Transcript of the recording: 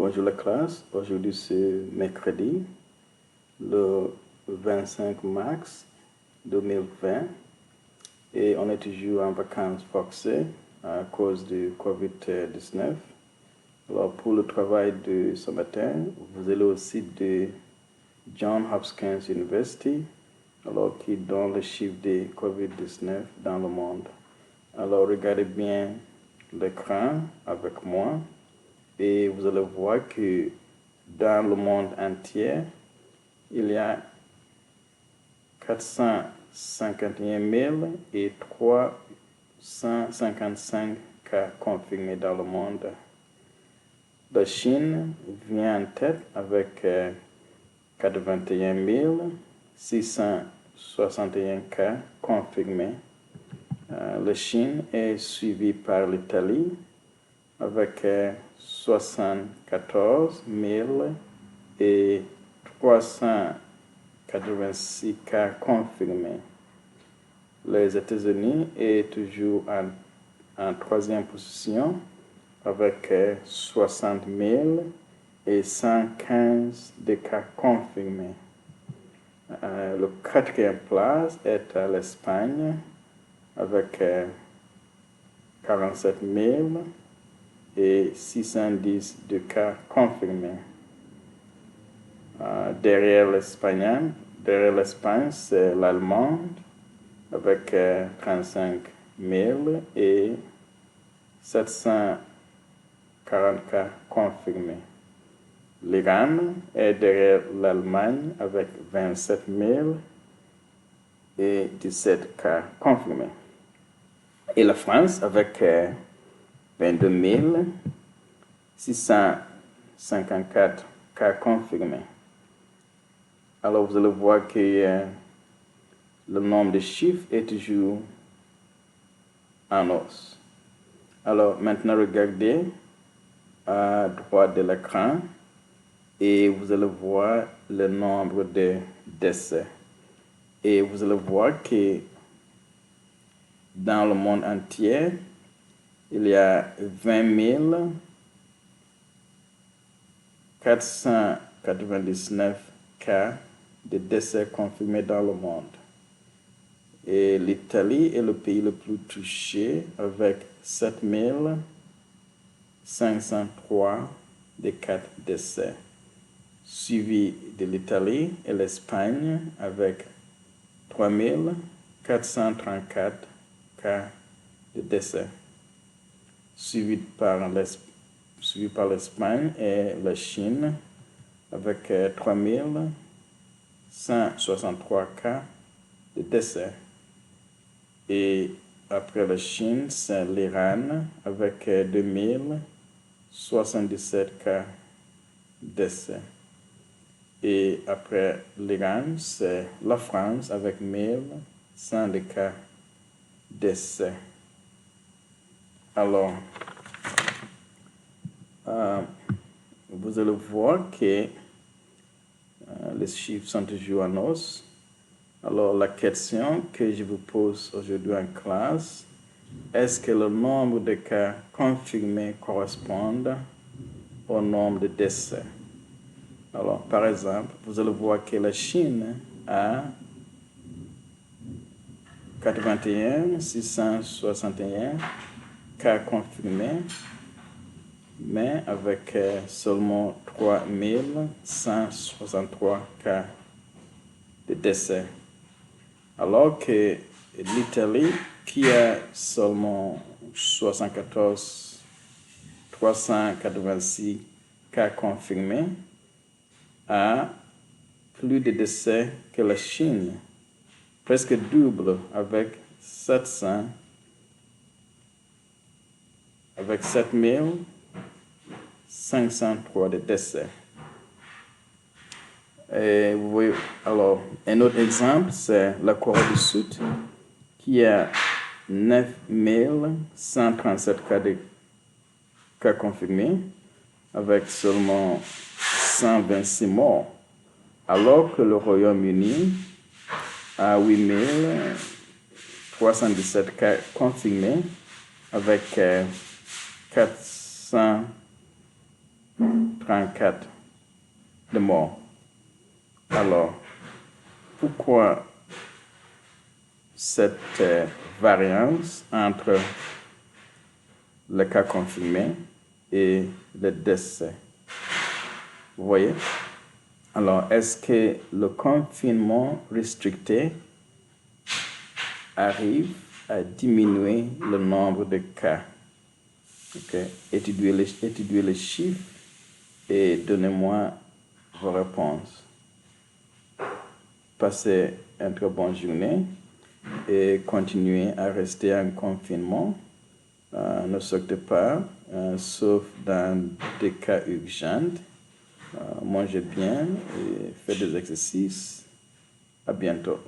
Bonjour la classe, aujourd'hui c'est mercredi, le 25 mars 2020 et on est toujours en vacances forcées à cause du Covid-19. Alors pour le travail de ce matin, vous allez au site de Johns Hopkins University, alors qui donne le chiffre de Covid-19 dans le monde. Alors regardez bien l'écran avec moi. Et vous allez voir que dans le monde entier, il y a 451 355 cas confirmés dans le monde. La Chine vient en tête avec 81 661 cas confirmés. La Chine est suivie par l'Italie avec 74 386 cas confirmés. Les États-Unis est toujours en troisième position avec 60 115 de cas confirmés. Le quatrième place est à l'Espagne avec 47 610 de cas confirmés. Derrière l'Espagne, c'est l'Allemande avec 35 740 cas confirmés. L'Iran est derrière l'Allemagne avec 27 17 cas confirmés. Et la France avec 22 654 cas confirmés. Alors, vous allez voir que le nombre de chiffres est toujours en hausse. Alors, maintenant, regardez à droite de l'écran et vous allez voir le nombre de décès. Et vous allez voir que dans le monde entier, il y a 20 499 cas de décès confirmés dans le monde. Et l'Italie est le pays le plus touché avec 7 503 de cas de décès, suivi de l'Italie et l'Espagne avec 3 434 cas de décès, suivi par l'Espagne et la Chine avec 3 163 cas de décès. Et après la Chine, c'est l'Iran avec 2077 cas de décès. Et après l'Iran, c'est la France avec 1100 cas de décès. Alors, vous allez voir que les chiffres sont toujours en hausse. Alors, la question que je vous pose aujourd'hui en classe, est-ce que le nombre de cas confirmés correspond au nombre de décès? Alors, par exemple, vous allez voir que la Chine a 81 661 cas confirmés, mais avec seulement 3 163 cas de décès. Alors que l'Italie, qui a seulement 386 cas confirmés, a plus de décès que la Chine, presque double avec 7503 de décès. Et vous voyez, alors, un autre exemple, c'est la Corée du Sud, qui a 9137 cas confirmés, avec seulement 126 morts, alors que le Royaume-Uni a 8317 cas confirmés, avec 400 34 de morts. Alors, pourquoi cette variance entre les cas confirmés et les décès? Vous voyez? Alors, est-ce que le confinement restricté arrive à diminuer le nombre de cas? Okay. Étudiez les chiffres et donnez-moi vos réponses. Passez une très bonne journée et continuez à rester en confinement. Ne sortez pas, sauf dans des cas urgents. Mangez bien et faites des exercices. À bientôt.